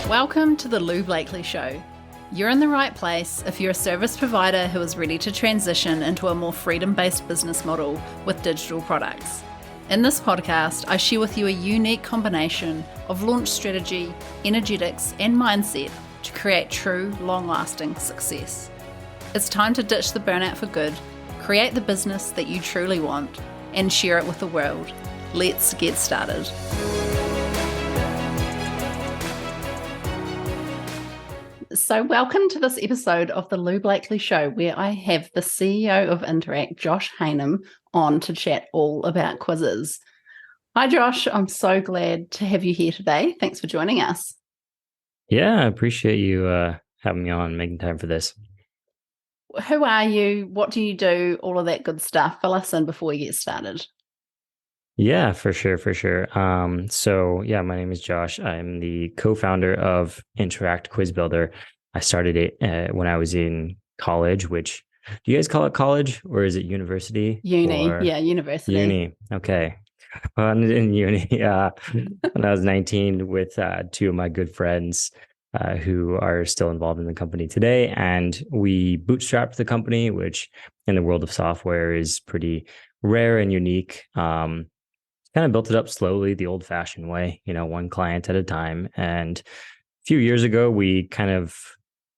Welcome to the Lou Blakely Show. You're in the right place if you're a service provider who is ready to transition into a more freedom-based business model with digital products. In this podcast, I share with you a unique combination of launch strategy, energetics, and mindset to create true, long-lasting success. It's time to ditch the burnout for good, create the business that you truly want, and share it with the world. Let's get started. So welcome to this episode of the Lou Blakely Show, where I have the CEO of Interact, Josh Haynam, on to chat all about quizzes. Hi, Josh. I'm so glad to have you here today. Thanks for joining us. Yeah, I appreciate you having me on and making time for this. Who are you? What do you do? All of that good stuff. Fill us in before we get started. Yeah, for sure. My name is Josh. I'm the co-founder of Interact Quiz Builder. I started it when I was in college, which, do you guys call it college or is it university? University. Uni. Okay. In uni, when I was 19 with two of my good friends who are still involved in the company today. And we bootstrapped the company, which in the world of software is pretty rare and unique. Kind of built it up slowly, the old fashioned way, one client at a time. And a few years ago, we kind of,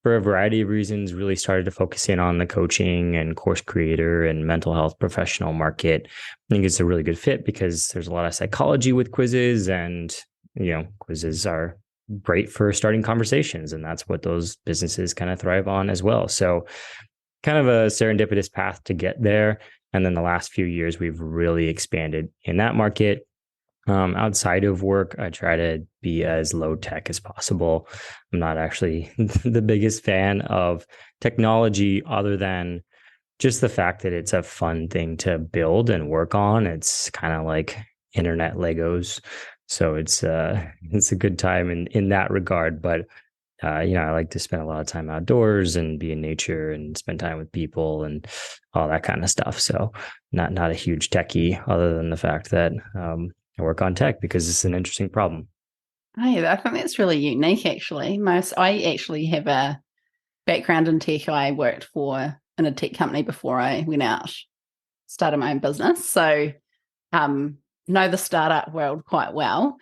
for a variety of reasons, really started to focus in on the coaching and course creator and mental health professional market. I think it's a really good fit because there's a lot of psychology with quizzes, and, quizzes are great for starting conversations. And that's what those businesses kind of thrive on as well. So kind of a serendipitous path to get there. And then the last few years, we've really expanded in that market. Outside of work, I try to be as low tech as possible. I'm not actually the biggest fan of technology other than just the fact that it's a fun thing to build and work on. It's kind of like internet Legos. So it's a good time in that regard. But I like to spend a lot of time outdoors and be in nature and spend time with people and all that kind of stuff. So not a huge techie, other than the fact that I work on tech because it's an interesting problem. Hey, I think that's really unique, actually. I actually have a background in tech. I worked in a tech company before I went out, started my own business. So know the startup world quite well.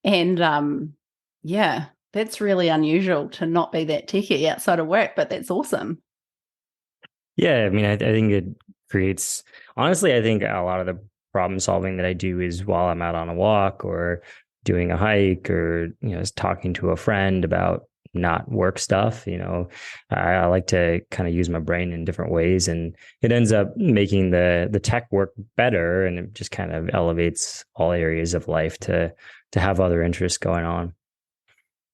And that's really unusual to not be that techie outside of work, but that's awesome. Yeah, I mean, I think it creates, honestly, I think a lot of the problem solving that I do is while I'm out on a walk or doing a hike or, just talking to a friend about not work stuff. I like to kind of use my brain in different ways, and it ends up making the tech work better, and it just kind of elevates all areas of life to have other interests going on.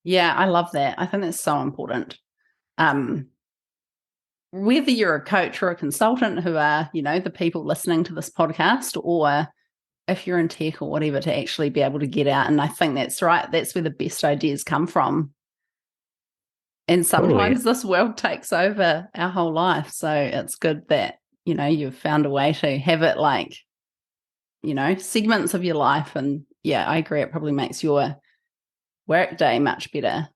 Yeah, I love that. I think that's so important. Whether you're a coach or a consultant who are, the people listening to this podcast, or if you're in tech or whatever, to actually be able to get out. And I think that's right. That's where the best ideas come from. And sometimes This world takes over our whole life. So it's good that, you've found a way to have it like, segments of your life. And yeah, I agree. It probably makes your work day much better.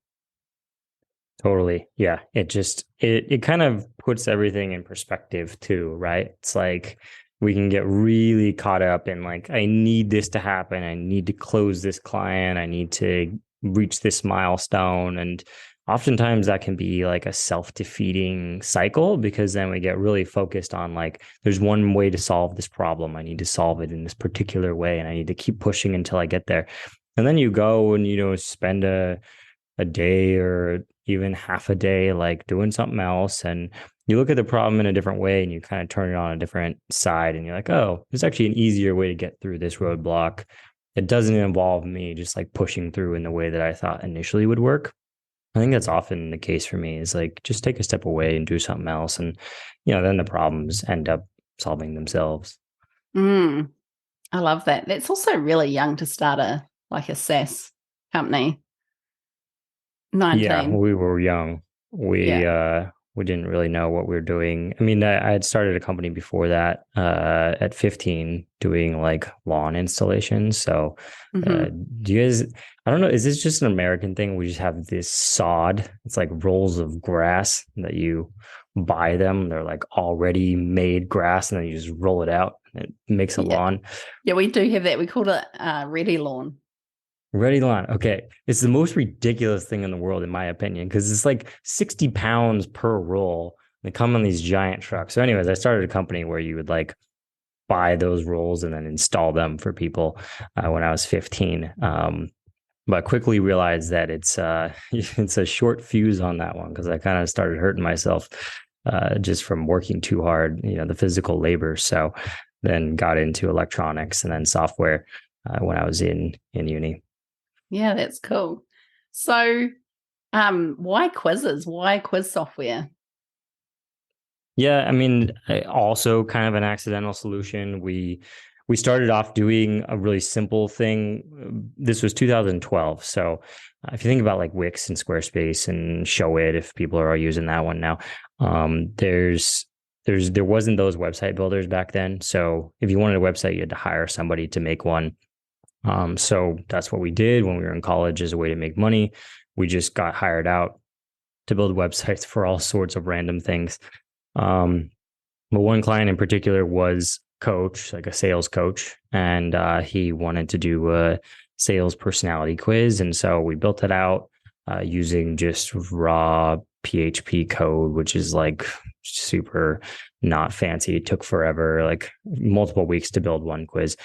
Totally. Yeah. It kind of puts everything in perspective too, right? It's like we can get really caught up in like, I need this to happen. I need to close this client. I need to reach this milestone. And oftentimes that can be like a self-defeating cycle, because then we get really focused on like, there's one way to solve this problem. I need to solve it in this particular way, and I need to keep pushing until I get there. And then you go and, spend a day or even half a day like doing something else, and you look at the problem in a different way and you kind of turn it on a different side, and you're like, oh, there's actually an easier way to get through this roadblock. It doesn't involve me just like pushing through in the way that I thought initially would work. I think that's often the case for me, is like, just take a step away and do something else. And, then the problems end up solving themselves. I love that. That's also really young to start a SaaS company. 19. Yeah, we were young. We We didn't really know what we were doing. I mean, I had started a company before that at 15 doing like lawn installations. So, uh, Hmm. do you guys, I don't know, is this just an American thing? We just have this sod. It's like rolls of grass that you buy them. They're like already made grass and then you just roll it out and it makes a Yeah. lawn. Yeah, we do have that. We call it ready lawn. Ready lawn. Okay. It's the most ridiculous thing in the world, in my opinion, because it's like 60 pounds per roll. They come on these giant trucks. So, anyways, I started a company where you would like buy those rolls and then install them for people when I was 15. But quickly realized that it's it's a short fuse on that one because I kind of started hurting myself just from working too hard, the physical labor. So then got into electronics and then software when I was in uni. Yeah, that's cool. So, why quizzes? Why quiz software? Yeah, I mean, also kind of an accidental solution. We started off doing a really simple thing. This was 2012. So if you think about like Wix and Squarespace and Show It, if people are all using that one now, there wasn't those website builders back then. So if you wanted a website, you had to hire somebody to make one. So that's what we did when we were in college as a way to make money. We just got hired out to build websites for all sorts of random things. Um, but one client in particular was coach, like a sales coach, and he wanted to do a sales personality quiz. And so we built it out using just raw PHP code, which is like super not fancy. It took forever, like multiple weeks to build one quiz.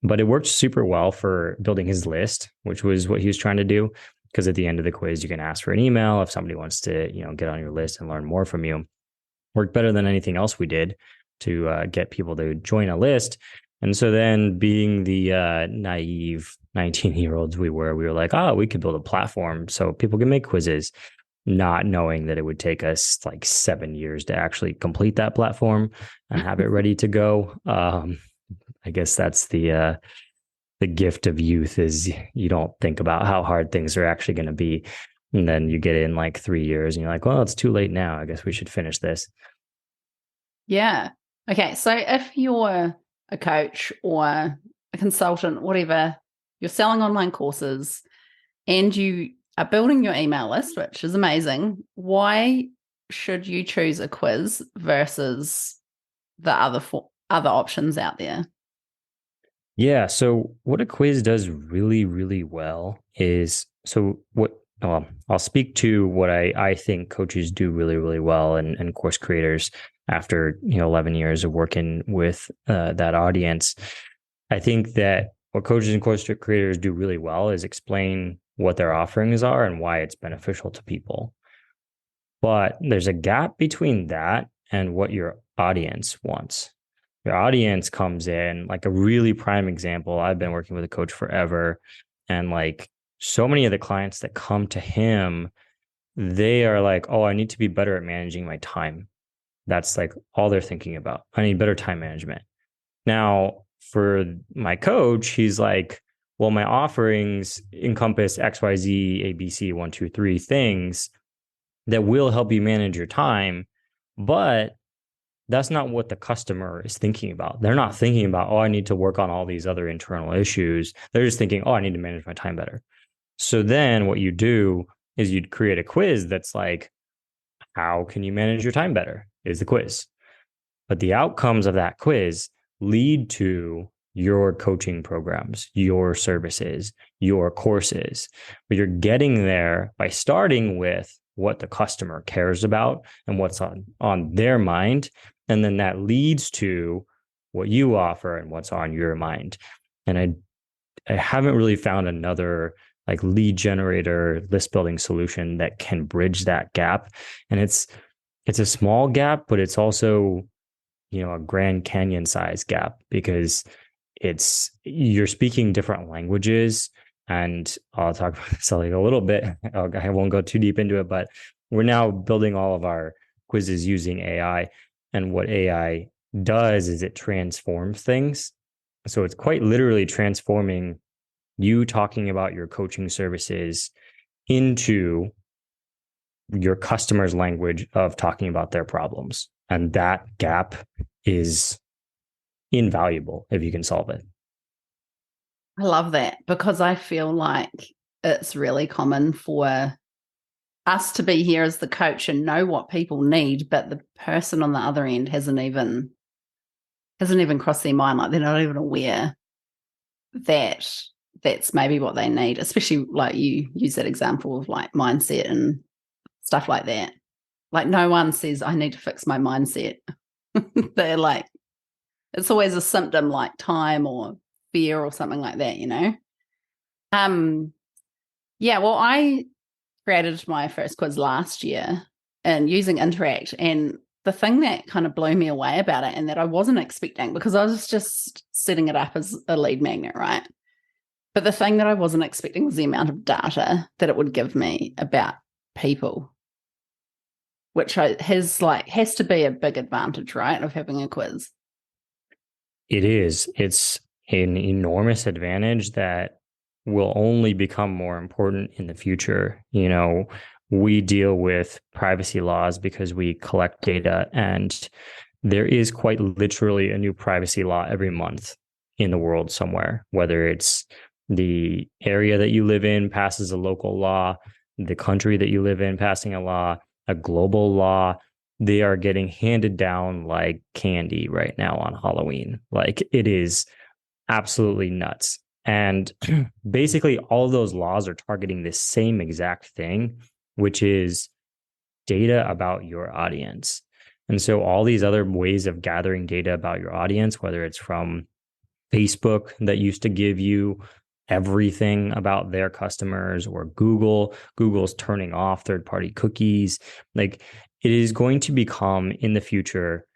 But it worked super well for building his list, which was what he was trying to do. Because at the end of the quiz, you can ask for an email if somebody wants to, get on your list and learn more from you. Worked better than anything else we did to get people to join a list. And so then, being the naive 19-year-olds we were like, oh, we could build a platform so people can make quizzes, not knowing that it would take us like 7 years to actually complete that platform and have it ready to go. I guess that's the gift of youth is you don't think about how hard things are actually going to be. And then you get in like 3 years and you're like, well, it's too late now. I guess we should finish this. Yeah. Okay. So if you're a coach or a consultant, whatever, you're selling online courses and you are building your email list, which is amazing, why should you choose a quiz versus the other options out there? Yeah. So what a quiz does really, really well is I'll speak to what I think coaches do really, really well and course creators after 11 years of working with that audience. I think that what coaches and course creators do really well is explain what their offerings are and why it's beneficial to people. But there's a gap between that and what your audience wants. Your audience comes in like a really prime example. I've been working with a coach forever, and like so many of the clients that come to him, they are like, oh, I need to be better at managing my time. That's like all they're thinking about. I need better time management. Now, for my coach, he's like, well, my offerings encompass XYZ, ABC, one, two, three things that will help you manage your time. But that's not what the customer is thinking about. They're not thinking about, oh, I need to work on all these other internal issues. They're just thinking, oh, I need to manage my time better. So then what you do is you'd create a quiz that's like, how can you manage your time better? Is the quiz. But the outcomes of that quiz lead to your coaching programs, your services, your courses. But you're getting there by starting with what the customer cares about and what's on their mind. And then that leads to what you offer and what's on your mind. And I haven't really found another like lead generator list building solution that can bridge that gap. And it's a small gap, but it's also a Grand Canyon size gap because you're speaking different languages. And I'll talk about this like a little bit. I won't go too deep into it, but we're now building all of our quizzes using AI. And what AI does is it transforms things. So it's quite literally transforming you talking about your coaching services into your customer's language of talking about their problems. And that gap is invaluable if you can solve it. I love that, because I feel like it's really common for us to be here as the coach and know what people need, but the person on the other end hasn't even crossed their mind. Like, they're not even aware that that's maybe what they need, especially like you use that example of like mindset and stuff like that. Like, no one says, I need to fix my mindset. They're like, it's always a symptom like time or fear or something like that, you know? Yeah, well, I created my first quiz last year and using Interact. And the thing that kind of blew me away about it, and that I wasn't expecting, because I was just setting it up as a lead magnet, right? But the thing that I wasn't expecting was the amount of data that it would give me about people, which has to be a big advantage, right, of having a quiz. It is. It's an enormous advantage that will only become more important in the future. You know, we deal with privacy laws because we collect data, and there is quite literally a new privacy law every month in the world somewhere, whether it's the area that you live in passes a local law, the country that you live in passing a law, a global law. They are getting handed down like candy right now on Halloween. Like, it is absolutely nuts. And basically all of those laws are targeting the same exact thing, which is data about your audience. And so all these other ways of gathering data about your audience, whether it's from Facebook that used to give you everything about their customers, or Google's turning off third-party cookies, like, it is going to become in the future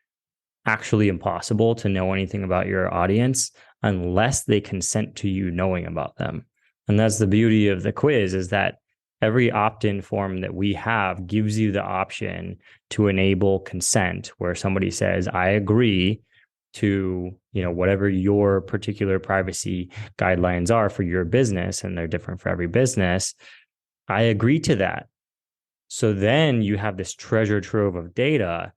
actually impossible to know anything about your audience unless they consent to you knowing about them. And that's the beauty of the quiz, is that every opt-in form that we have gives you the option to enable consent, where somebody says, I agree to, you know, whatever your particular privacy guidelines are for your business, and they're different for every business. I agree to that. So then you have this treasure trove of data,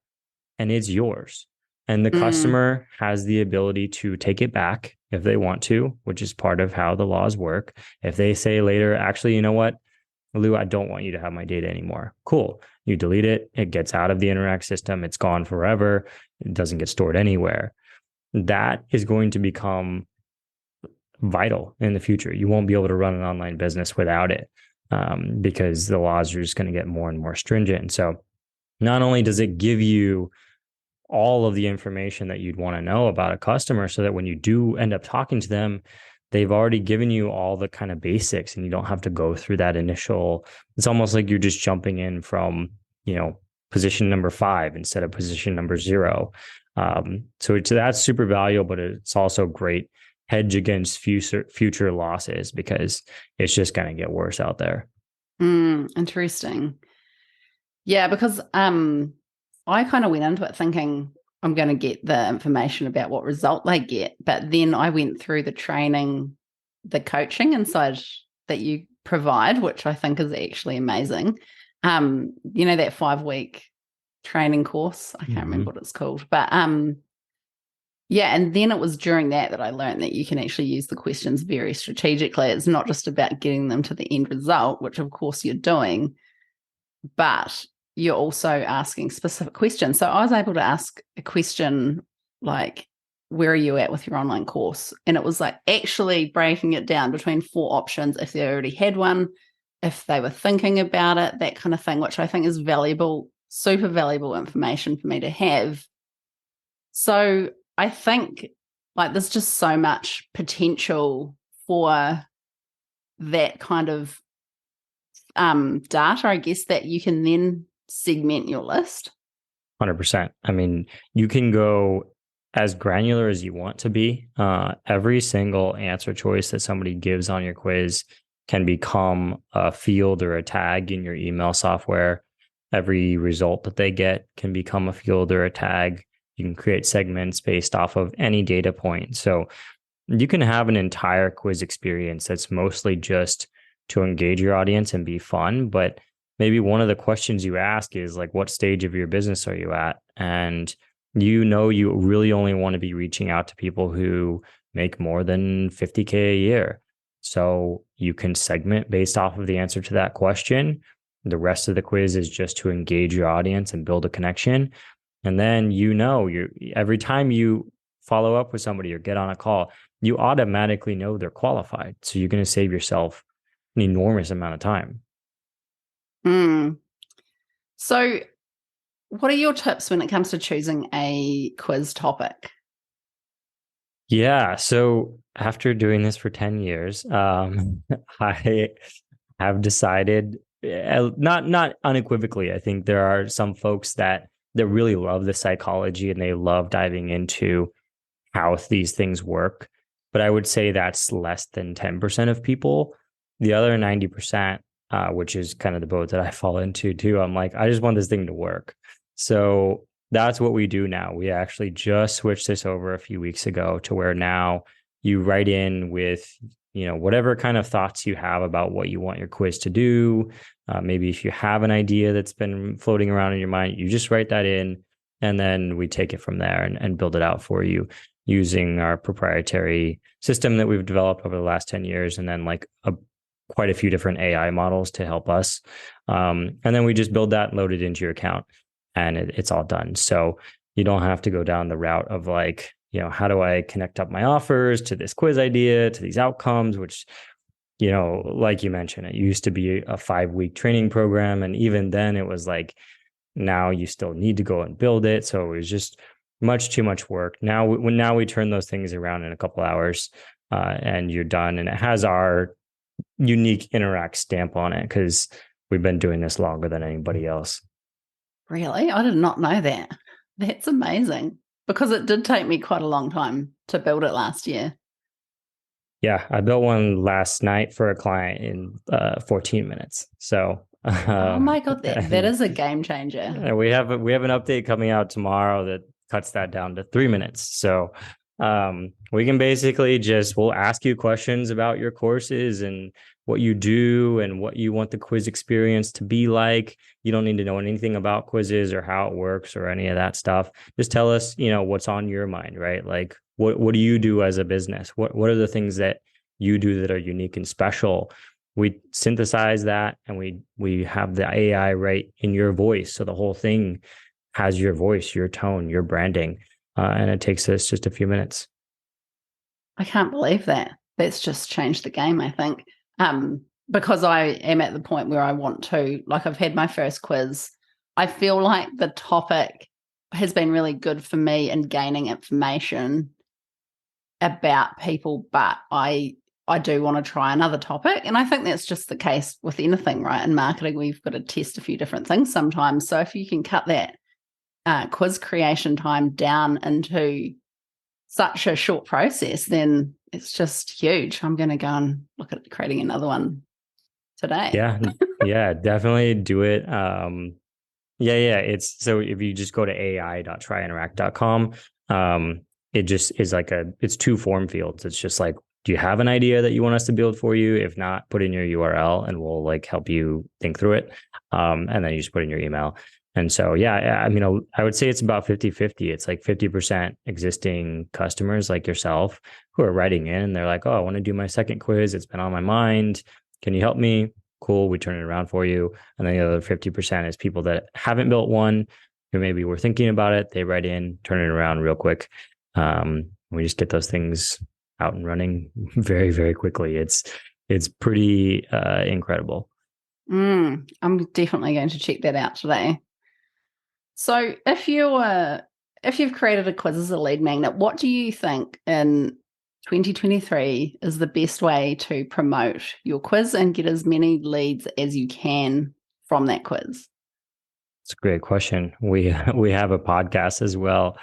and it's yours. And the customer has the ability to take it back if they want to, which is part of how the laws work. If they say later, actually, you know what, Lou, I don't want you to have my data anymore. Cool. You delete it. It gets out of the Interact system. It's gone forever. It doesn't get stored anywhere. That is going to become vital in the future. You won't be able to run an online business without it, because the laws are just going to get more and more stringent. And so not only does it give you all of the information that you'd want to know about a customer, so that when you do end up talking to them, they've already given you all the kind of basics, and you don't have to go through that initial, it's almost like you're just jumping in from, you know, position number 5 instead of position number 0. So that's super valuable, but it's also great hedge against future losses, because it's just going to get worse out there. Interesting. Yeah, because I kind of went into it thinking I'm going to get the information about what result they get. But then I went through the training, the coaching inside that you provide, which I think is actually amazing. You know, that 5-week training course, I can't remember what it's called, but yeah. And then it was during that I learned that you can actually use the questions very strategically. It's not just about getting them to the end result, which of course you're doing, but you're also asking specific questions. So I was able to ask a question like, where are you at with your online course? And it was like actually breaking it down between 4 options, if they already had one, if they were thinking about it, that kind of thing, which I think is valuable, super valuable information for me to have. So I think like there's just so much potential for that kind of data, I guess, that you can then segment your list. 100%. I mean, you can go as granular as you want to be. Every single answer choice that somebody gives on your quiz can become a field or a tag in your email software. Every result that they get can become a field or a tag. You can create segments based off of any data point. So you can have an entire quiz experience that's mostly just to engage your audience and be fun, but maybe one of the questions you ask is like, what stage of your business are you at? And you really only want to be reaching out to people who make more than 50K a year. So you can segment based off of the answer to that question. The rest of the quiz is just to engage your audience and build a connection. And then you every time you follow up with somebody or get on a call, you automatically know they're qualified. So you're going to save yourself an enormous amount of time. So what are your tips when it comes to choosing a quiz topic? Yeah. So after doing this for 10 years, I have decided, not unequivocally, I think there are some folks that really love the psychology and they love diving into how these things work. But I would say that's less than 10% of people. The other 90%, which is kind of the boat that I fall into too, I'm like, I just want this thing to work. So that's what we do now. We actually just switched this over a few weeks ago to where now you write in with, whatever kind of thoughts you have about what you want your quiz to do. Maybe if you have an idea that's been floating around in your mind, you just write that in, and then we take it from there and build it out for you using our proprietary system that we've developed over the last 10 years, and then like quite a few different AI models to help us. And then we just build that and load it into your account, and it's all done. So you don't have to go down the route of like, how do I connect up my offers to this quiz idea, to these outcomes, which, like you mentioned, it used to be a 5-week training program. And even then it was like, now you still need to go and build it. So it was just much too much work. Now we turn those things around in a couple hours, and you're done. And it has our unique Interact stamp on it because we've been doing this longer than anybody else. Really? I did not know that. That's amazing, because it did take me quite a long time to build it last year. Yeah, I built one last night for a client in 14 minutes. So oh my God, that is a game changer. We have an update coming out tomorrow that cuts that down to 3 minutes. So we can basically we'll ask you questions about your courses and what you do and what you want the quiz experience to be like. You don't need to know anything about quizzes or how it works or any of that stuff. Just tell us, what's on your mind, right? Like, what do you do as a business? What are the things that you do that are unique and special? We synthesize that, and we have the AI right in your voice. So the whole thing has your voice, your tone, your branding. And it takes us just a few minutes. I can't believe that. That's just changed the game, I think. Because I am at the point where I want to, like, I've had my first quiz. I feel like the topic has been really good for me in gaining information about people, but I do want to try another topic. And I think that's just the case with anything, right? In marketing, we've got to test a few different things sometimes. So if you can cut that quiz creation time down into such a short process, then it's just huge. I'm going to go and look at creating another one today. Yeah, definitely do it. It's so if you just go to ai.tryinteract.com, it just is like it's 2 form fields. It's just like, do you have an idea that you want us to build for you? If not, put in your URL and we'll like help you think through it. And then you just put in your email. And so, I mean, I would say it's about 50-50. It's like 50% existing customers like yourself who are writing in and they're like, oh, I want to do my second quiz. It's been on my mind. Can you help me? Cool. We turn it around for you. And then the other 50% is people that haven't built one, who maybe were thinking about it. They write in, turn it around real quick. We just get those things out and running very, very quickly. It's pretty incredible. I'm definitely going to check that out today. So if you've created a quiz as a lead magnet, what do you think in 2023 is the best way to promote your quiz and get as many leads as you can from that quiz? It's a great question. We have a podcast as well,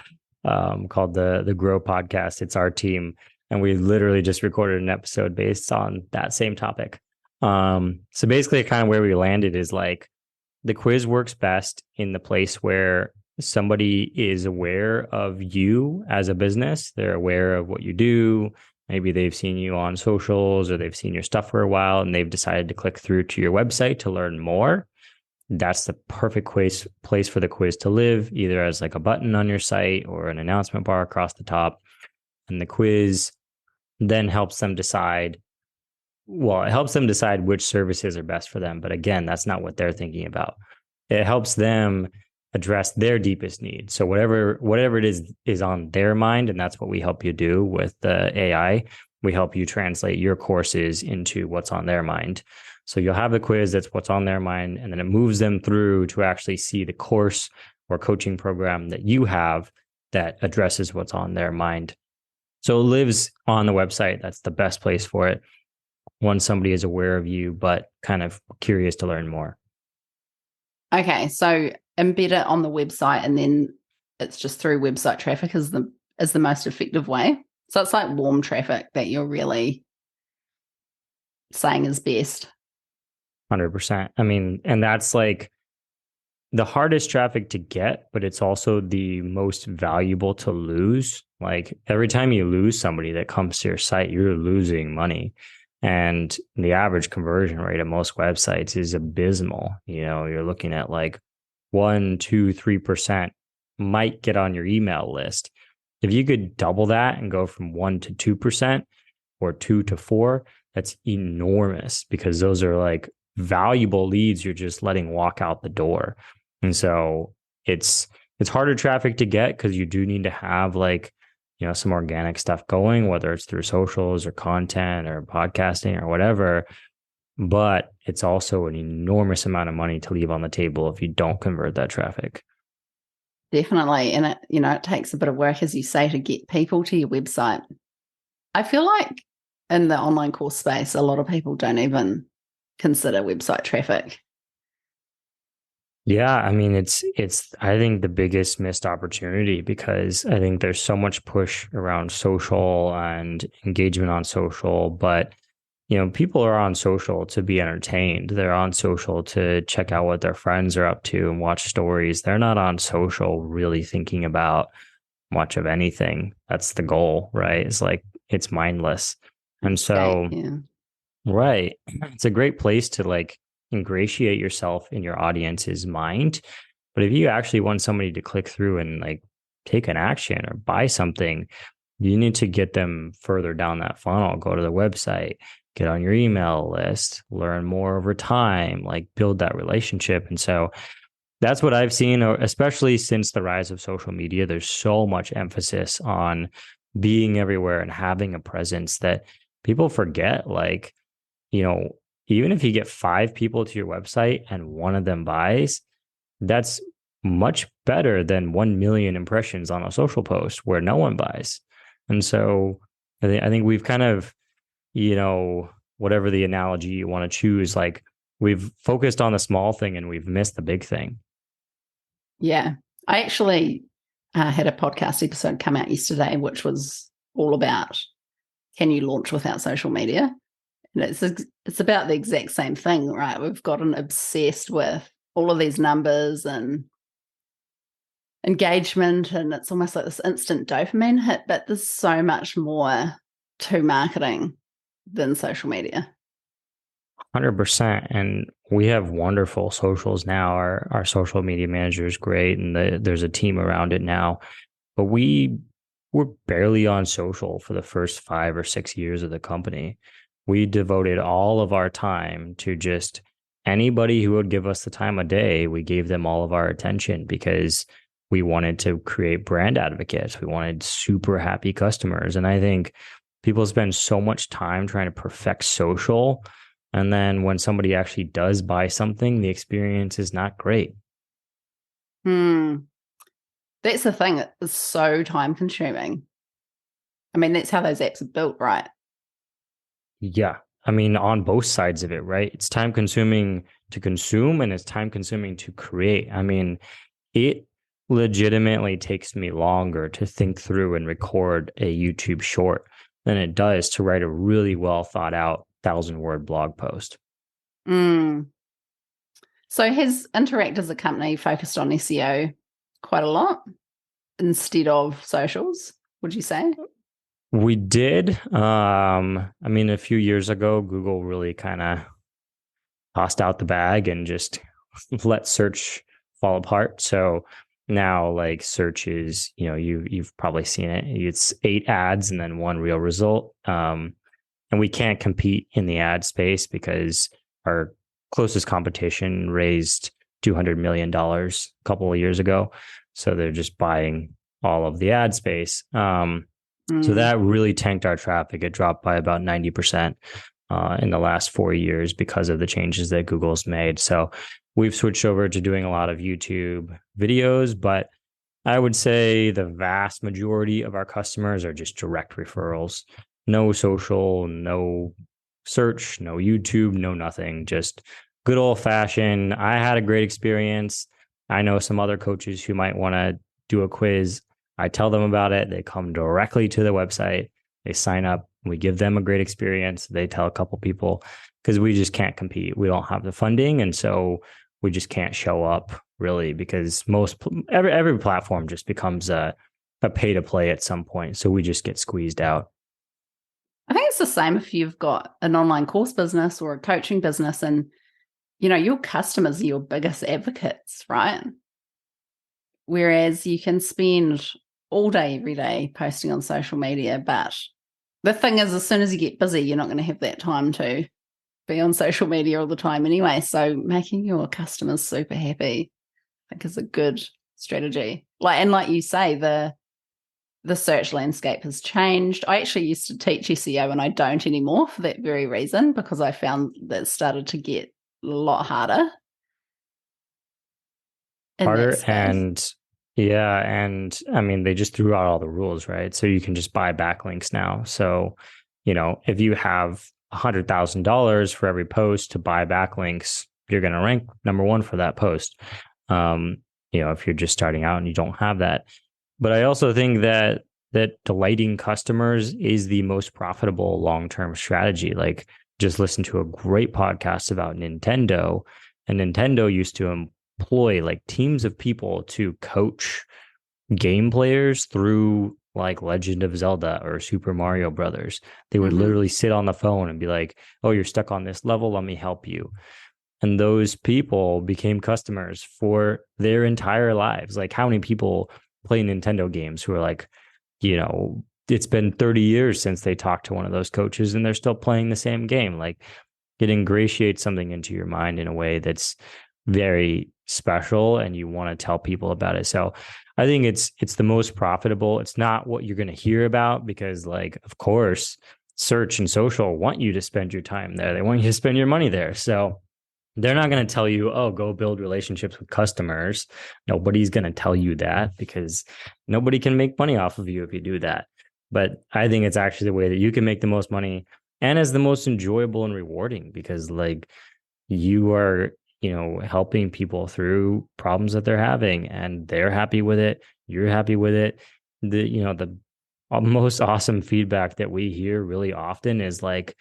called the Grow Podcast. It's our team, and we literally just recorded an episode based on that same topic. So basically, kind of where we landed is like, the quiz works best in the place where somebody is aware of you as a business. They're aware of what you do. Maybe they've seen you on socials or they've seen your stuff for a while and they've decided to click through to your website to learn more. that's the perfect place for the quiz to live, either as like a button on your site or an announcement bar across the top. And the quiz then helps them decide, well, it helps them decide which services are best for them. But again, that's not what they're thinking about. It helps them address their deepest needs. So whatever it is on their mind, and that's what we help you do with the AI. We help you translate your courses into what's on their mind. So you'll have the quiz that's what's on their mind, and then it moves them through to actually see the course or coaching program that you have that addresses what's on their mind. So it lives on the website. That's the best place for it. Once somebody is aware of you, but kind of curious to learn more. Okay, so embed it on the website, and then it's just through website traffic is the most effective way. So it's like warm traffic that you're really saying is best. 100%. I mean, and that's like the hardest traffic to get, but it's also the most valuable to lose. Like every time you lose somebody that comes to your site, you're losing money. And the average conversion rate of most websites is abysmal. You know, you're looking at like 1, 2, 3% might get on your email list. If you could double that and go from 1 to 2% or 2 to 4, that's enormous, because those are like valuable leads you're just letting walk out the door. And so it's harder traffic to get because you do need to have like, you know, some organic stuff going, whether it's through socials or content or podcasting or whatever. But it's also an enormous amount of money to leave on the table if you don't convert that traffic. Definitely. And it takes a bit of work, as you say, to get people to your website. I feel like in the online course space, a lot of people don't even consider website traffic. Yeah, I mean, it's I think the biggest missed opportunity, because I think there's so much push around social and engagement on social, but you know, people are on social to be entertained. They're on social to check out what their friends are up to and watch stories. They're not on social really thinking about much of anything. That's the goal, right? It's like it's mindless. And so Yeah. right. It's a great place to like ingratiate yourself in your audience's mind. But if you actually want somebody to click through and like take an action or buy something, you need to get them further down that funnel. Go to the website, get on your email list, learn more over time, like build that relationship. And so that's what I've seen, especially since the rise of social media. There's so much emphasis on being everywhere and having a presence that people forget, like, you know, even if you get 5 people to your website and one of them buys, that's much better than 1 million impressions on a social post where no one buys. And so I think we've kind of, you know, whatever the analogy you want to choose, like we've focused on the small thing and we've missed the big thing. Yeah. I actually had a podcast episode come out yesterday, which was all about, can you launch without social media? And it's about the exact same thing, right? We've gotten obsessed with all of these numbers and engagement, and it's almost like this instant dopamine hit, but there's so much more to marketing than social media. 100%. And we have wonderful socials now. Our social media manager is great, and there's a team around it now. But we were barely on social for the first 5 or 6 years of the company. We devoted all of our time to just anybody who would give us the time of day. We gave them all of our attention because we wanted to create brand advocates. We wanted super happy customers. And I think people spend so much time trying to perfect social. And then when somebody actually does buy something, the experience is not great. That's the thing. It's so time consuming. I mean, that's how those apps are built, right? Yeah. I mean, on both sides of it, right? It's time consuming to consume and it's time consuming to create. I mean, it legitimately takes me longer to think through and record a YouTube short than it does to write a really well thought out 1,000-word blog post. So has Interact as a company focused on SEO quite a lot instead of socials, would you say? We did. I mean, a few years ago, Google really kind of tossed out the bag and just let search fall apart. So now like search is, you've probably seen it. It's 8 ads and then 1 real result. And we can't compete in the ad space because our closest competition raised $200 million a couple of years ago. So they're just buying all of the ad space. So that really tanked our traffic. It dropped by about 90% in the last 4 years because of the changes that Google's made. So we've switched over to doing a lot of YouTube videos, but I would say the vast majority of our customers are just direct referrals. No social, no search, no YouTube, no nothing. Just good old fashioned. I had a great experience. I know some other coaches who might want to do a quiz. I tell them about it. They come directly to the website. They sign up. We give them a great experience. They tell a couple people because we just can't compete. We don't have the funding. And so we just can't show up really because every platform just becomes a pay to play at some point. So we just get squeezed out. I think it's the same if you've got an online course business or a coaching business and, your customers are your biggest advocates, right? Whereas you can spend all day, every day posting on social media. But the thing is, as soon as you get busy, you're not going to have that time to be on social media all the time anyway. So making your customers super happy, I think, is a good strategy. Like you say, the search landscape has changed. I actually used to teach SEO and I don't anymore for that very reason, because I found that it started to get a lot harder. And I mean, they just threw out all the rules, right? So you can just buy backlinks now. So, if you have $100,000 for every post to buy backlinks, you're going to rank number 1 for that post. If you're just starting out and you don't have that. But I also think that delighting customers is the most profitable long-term strategy. Like, just listen to a great podcast about Nintendo, and Nintendo used to employ like teams of people to coach game players through like Legend of Zelda or Super Mario Brothers. They would literally sit on the phone and be like, "Oh, you're stuck on this level, let me help you." And those people became customers for their entire lives. Like, how many people play Nintendo games who are like, it's been 30 years since they talked to one of those coaches and they're still playing the same game. Like, it ingratiates something into your mind in a way that's very special and you want to tell people about it. So I think it's the most profitable. It's not what you're going to hear about because, like, of course, search and social want you to spend your time there. They want you to spend your money there. So they're not going to tell you, "Oh, go build relationships with customers." Nobody's going to tell you that because nobody can make money off of you if you do that. But I think it's actually the way that you can make the most money and is the most enjoyable and rewarding because, like, you are, helping people through problems that they're having and they're happy with it. You're happy with it. The most awesome feedback that we hear really often is like,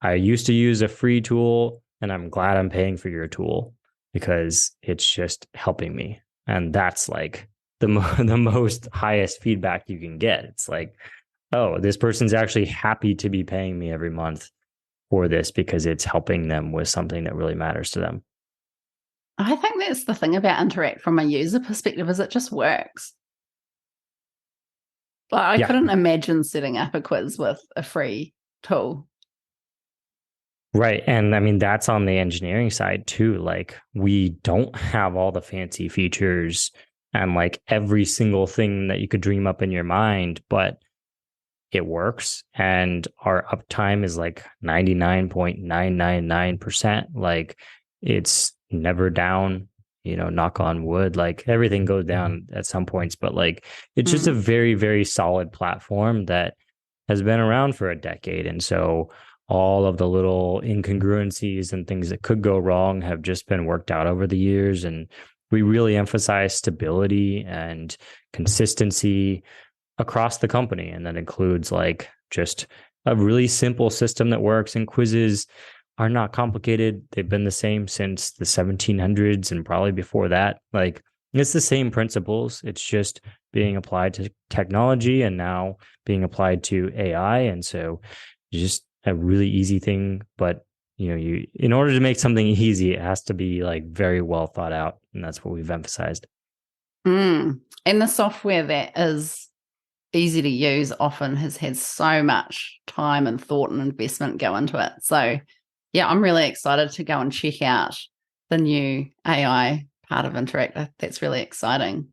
"I used to use a free tool and I'm glad I'm paying for your tool because it's just helping me." And that's like the most highest feedback you can get. It's like, "Oh, this person's actually happy to be paying me every month for this because it's helping them with something that really matters to them." I think that's the thing about Interact from a user perspective is it just works. Like, I couldn't imagine setting up a quiz with a free tool. Right. And I mean, that's on the engineering side too. Like, we don't have all the fancy features and like every single thing that you could dream up in your mind, but it works. And our uptime is like 99.999%. Like, it's never down, knock on wood. Like, everything goes down at some points, but like, it's just a very, very solid platform that has been around for a decade. And so all of the little incongruencies and things that could go wrong have just been worked out over the years. And we really emphasize stability and consistency across the company. And that includes like just a really simple system that works, and quizzes are not complicated. They've been the same since the 1700s and probably before that. Like, it's the same principles. It's just being applied to technology and now being applied to AI. And so just a really easy thing, but you in order to make something easy, it has to be like very well thought out, and that's what we've emphasized. And the software that is easy to use often has had so much time and thought and investment go into it. So yeah, I'm really excited to go and check out the new AI part of Interact. That's really exciting.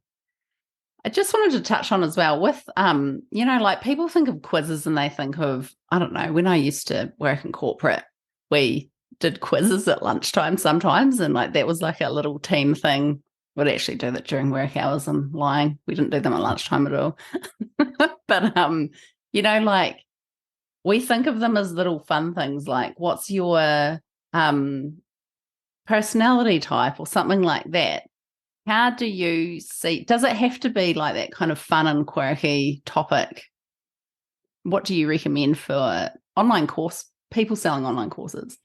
I just wanted to touch on as well with, like people think of quizzes and they think of, I don't know, when I used to work in corporate, we did quizzes at lunchtime sometimes. And like that was like a little team thing. We'd actually do that during work hours. I'm lying. We didn't do them at lunchtime at all. But, like we think of them as little fun things like what's your personality type or something like that. How do you see, does it have to be like that kind of fun and quirky topic? What do you recommend for people selling online courses?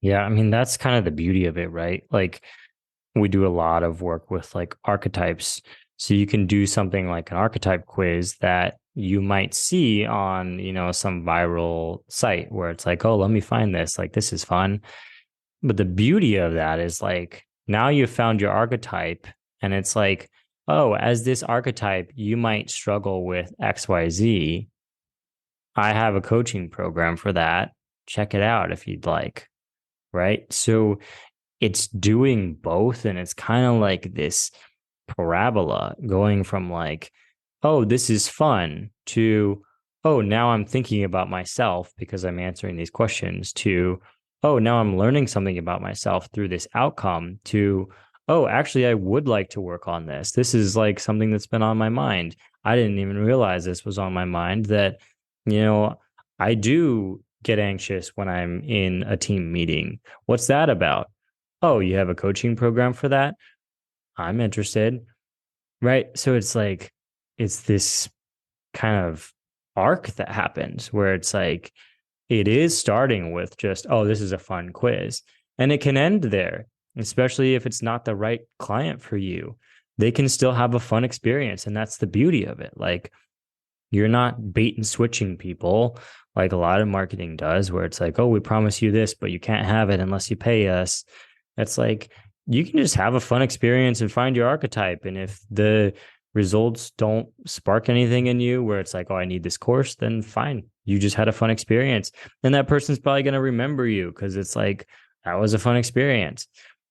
Yeah, I mean, that's kind of the beauty of it, right? Like we do a lot of work with like archetypes. So you can do something like an archetype quiz that you might see on, some viral site where it's like, oh, let me find this. Like, this is fun. But the beauty of that is like, now you've found your archetype, and it's like, oh, as this archetype, you might struggle with XYZ. I have a coaching program for that. Check it out if you'd like. Right. So it's doing both. And it's kind of like this parabola going from like, oh, this is fun to, oh, now I'm thinking about myself because I'm answering these questions to, oh, now I'm learning something about myself through this outcome to, oh, actually, I would like to work on this. This is like something that's been on my mind. I didn't even realize this was on my mind that, I do get anxious when I'm in a team meeting. What's that about? Oh, you have a coaching program for that? I'm interested. Right. So it's like, it's this kind of arc that happens where it's like, it is starting with just, oh, this is a fun quiz. And it can end there, especially if it's not the right client for you. They can still have a fun experience. And that's the beauty of it. Like, you're not bait and switching people like a lot of marketing does, where it's like, oh, we promise you this, but you can't have it unless you pay us. It's like, you can just have a fun experience and find your archetype. And if the results don't spark anything in you where it's like, oh, I need this course, then fine. You just had a fun experience. And that person's probably going to remember you because it's like, that was a fun experience.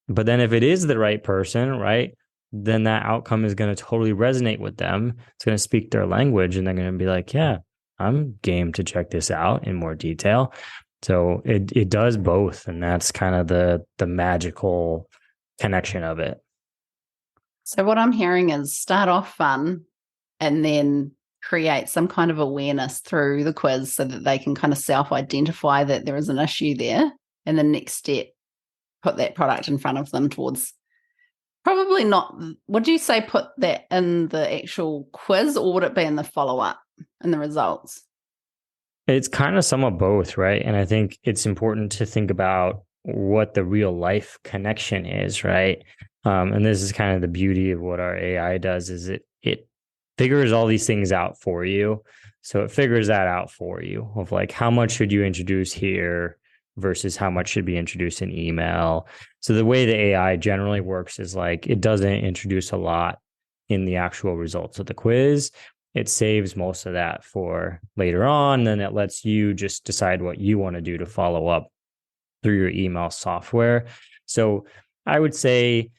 But then if it is the right person, right, then that outcome is going to totally resonate with them. It's going to speak their language and they're going to be like, yeah, I'm game to check this out in more detail. So it does both. And that's kind of the magical connection of it. So what I'm hearing is start off fun and then create some kind of awareness through the quiz so that they can kind of self-identify that there is an issue there. And the next step, put that product in front of them towards probably not, would you say put that in the actual quiz or would it be in the follow-up and the results? It's kind of some of both, right? And I think it's important to think about what the real life connection is, right? And this is kind of the beauty of what our AI does is it figures all these things out for you. So it figures that out for you of like, how much should you introduce here versus how much should be introduced in email. So the way the AI generally works is like, it doesn't introduce a lot in the actual results of the quiz. It saves most of that for later on. Then it lets you just decide what you want to do to follow up through your email software. So I would say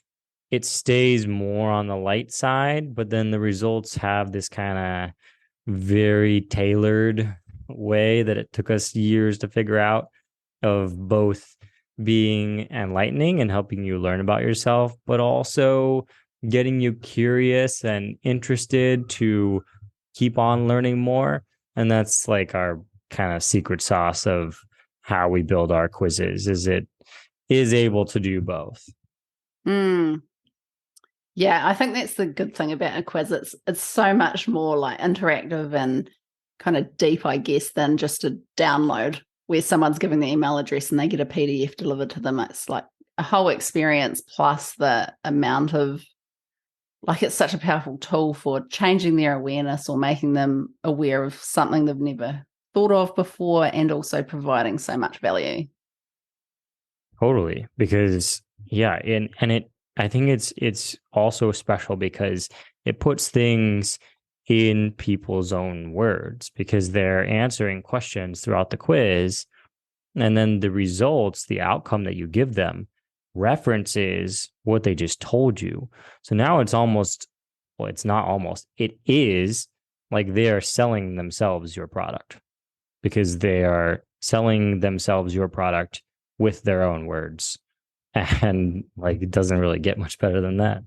it stays more on the light side, but then the results have this kind of very tailored way that it took us years to figure out of both being enlightening and helping you learn about yourself, but also getting you curious and interested to keep on learning more. And that's like our kind of secret sauce of how we build our quizzes, is it is able to do both. Yeah, I think that's the good thing about a quiz. It's so much more like interactive and kind of deep, I guess, than just a download where someone's giving the email address and they get a PDF delivered to them. It's like a whole experience plus the amount of, like, it's such a powerful tool for changing their awareness or making them aware of something they've never thought of before and also providing so much value. Totally. Because yeah, and it I think it's also special because it puts things in people's own words because they're answering questions throughout the quiz. And then the results, the outcome that you give them references what they just told you. So now it's almost, well, it's not almost, it is like they are selling themselves your product because they are selling themselves your product with their own words. And like it doesn't really get much better than that.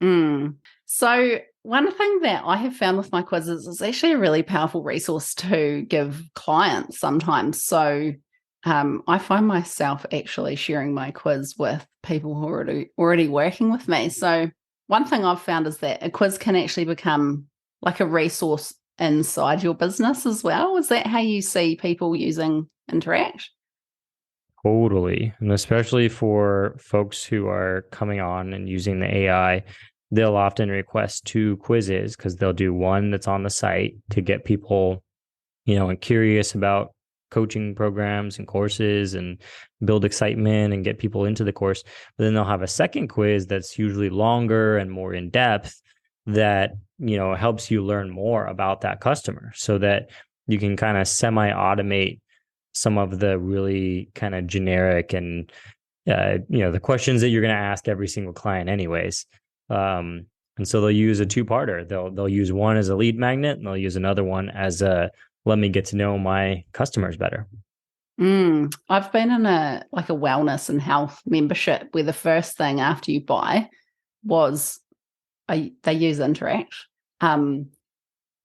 Mm. So one thing that I have found with my quizzes is actually a really powerful resource to give clients sometimes. So I find myself actually sharing my quiz with people who are already working with me. So one thing I've found is that a quiz can actually become like a resource inside your business as well. Is that how you see people using Interact? Totally. And especially for folks who are coming on and using the AI, they'll often request two quizzes because they'll do one that's on the site to get people, and curious about coaching programs and courses and build excitement and get people into the course. But then they'll have a second quiz that's usually longer and more in depth that, helps you learn more about that customer so that you can kind of semi automate some of the really kind of generic and the questions that you're going to ask every single client anyways. And so they'll use a two-parter. They'll use one as a lead magnet and they'll use another one as a let me get to know my customers better. I've been in a wellness and health membership where the first thing after you buy was they use Interact. And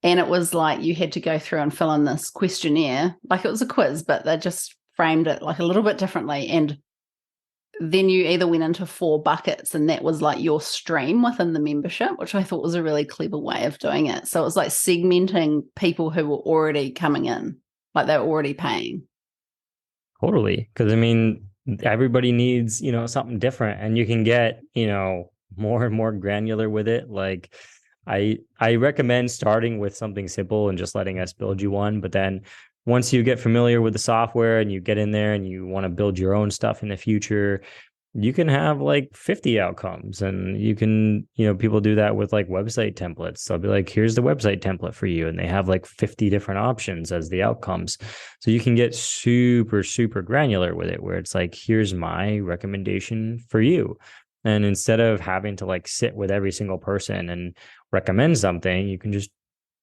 it was like you had to go through and fill in this questionnaire. Like it was a quiz, but they just framed it like a little bit differently. And then you either went into 4 buckets and that was like your stream within the membership, which I thought was a really clever way of doing it. So it was like segmenting people who were already coming in, like they were already paying. Totally. Because I mean, everybody needs, something different and you can get, more and more granular with it. Like I recommend starting with something simple and just letting us build you one. But then once you get familiar with the software and you get in there and you want to build your own stuff in the future, you can have like 50 outcomes and you can, people do that with like website templates. They'll be like, here's the website template for you. And they have like 50 different options as the outcomes. So you can get super, super granular with it where it's like, here's my recommendation for you. And instead of having to like sit with every single person and recommend something, you can just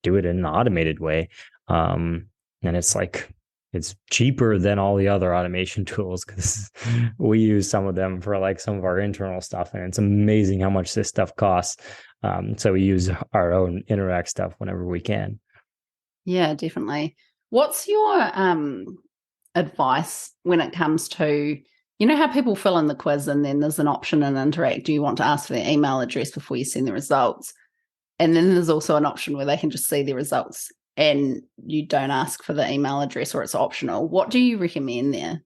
do it in an automated way. And it's cheaper than all the other automation tools because we use some of them for like some of our internal stuff. And it's amazing how much this stuff costs. So we use our own Interact stuff whenever we can. Yeah, definitely. What's your advice when it comes to, how people fill in the quiz and then there's an option in Interact. Do you want to ask for their email address before you send the results? And then there's also an option where they can just see the results and you don't ask for the email address or it's optional. What do you recommend there?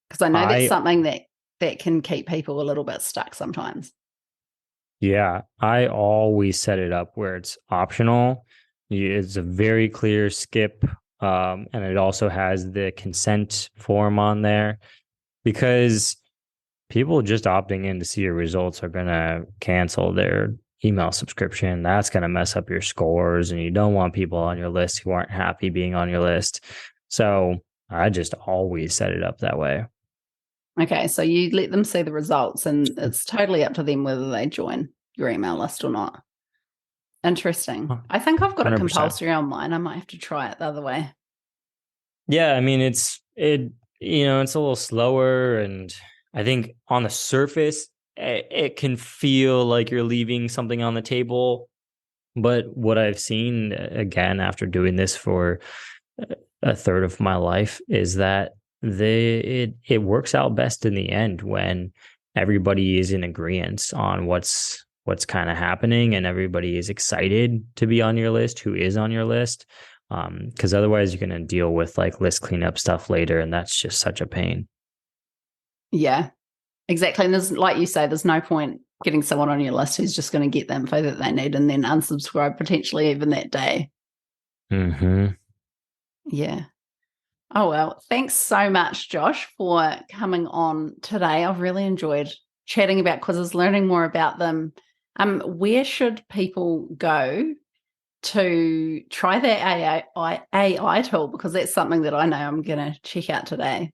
Because I know that's something that can keep people a little bit stuck sometimes. Yeah, I always set it up where it's optional. It's a very clear skip. And it also has the consent form on there because people just opting in to see your results are going to cancel their email subscription. That's going to mess up your scores and you don't want people on your list who aren't happy being on your list. So I just always set it up that way. Okay, so you let them see the results and it's totally up to them whether they join your email list or not. Interesting. I think I've got 100%. It compulsory on mine. I might have to try it the other way. Yeah, I mean, it's a little slower and I think on the surface, it can feel like you're leaving something on the table. But what I've seen, again, after doing this for a third of my life, is that it works out best in the end when everybody is in agreement on what's kind of happening and everybody is excited to be on your list, who is on your list. Because otherwise you're going to deal with like list cleanup stuff later. And that's just such a pain. Yeah, exactly. And there's, like you say, there's no point getting someone on your list who's just going to get the info that they need and then unsubscribe potentially even that day. Mm-hmm. Yeah. Oh, well, thanks so much, Josh, for coming on today. I've really enjoyed chatting about quizzes, learning more about them. Where should people go to try their AI tool? Because that's something that I know I'm going to check out today.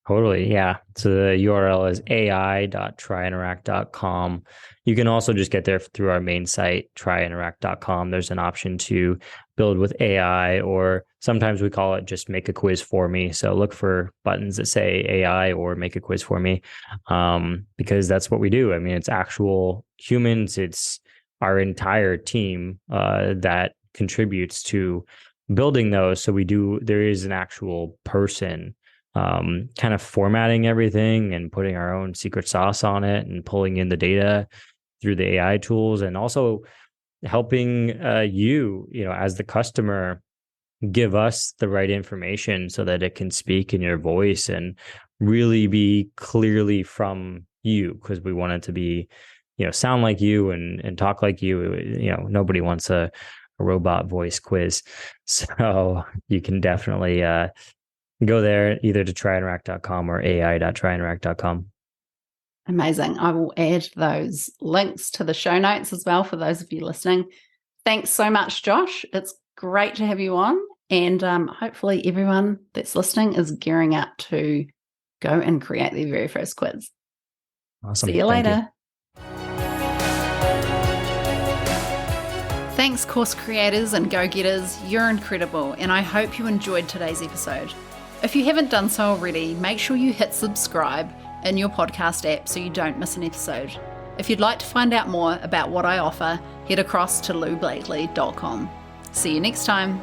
Totally. Yeah. So the URL is ai.tryinteract.com. You can also just get there through our main site, tryinteract.com. There's an option to build with AI, or sometimes we call it just make a quiz for me. So look for buttons that say AI or make a quiz for me, because that's what we do. I mean, it's actual humans. It's our entire team that contributes to building those. So there is an actual person kind of formatting everything and putting our own secret sauce on it and pulling in the data through the AI tools, and also helping you as the customer, give us the right information so that it can speak in your voice and really be clearly from you, because we want it to be, sound like you and talk like you. Nobody wants a robot voice quiz. So you can definitely go there either to tryinteract.com or ai.tryinteract.com. Amazing. I will add those links to the show notes as well for those of you listening. Thanks so much, Josh. It's great to have you on. And hopefully everyone that's listening is gearing up to go and create their very first quiz. Awesome. See you later. Thanks, course creators and go-getters. You're incredible, and I hope you enjoyed today's episode. If you haven't done so already, make sure you hit subscribe in your podcast app so you don't miss an episode. If you'd like to find out more about what I offer, head across to loublakely.com. See you next time.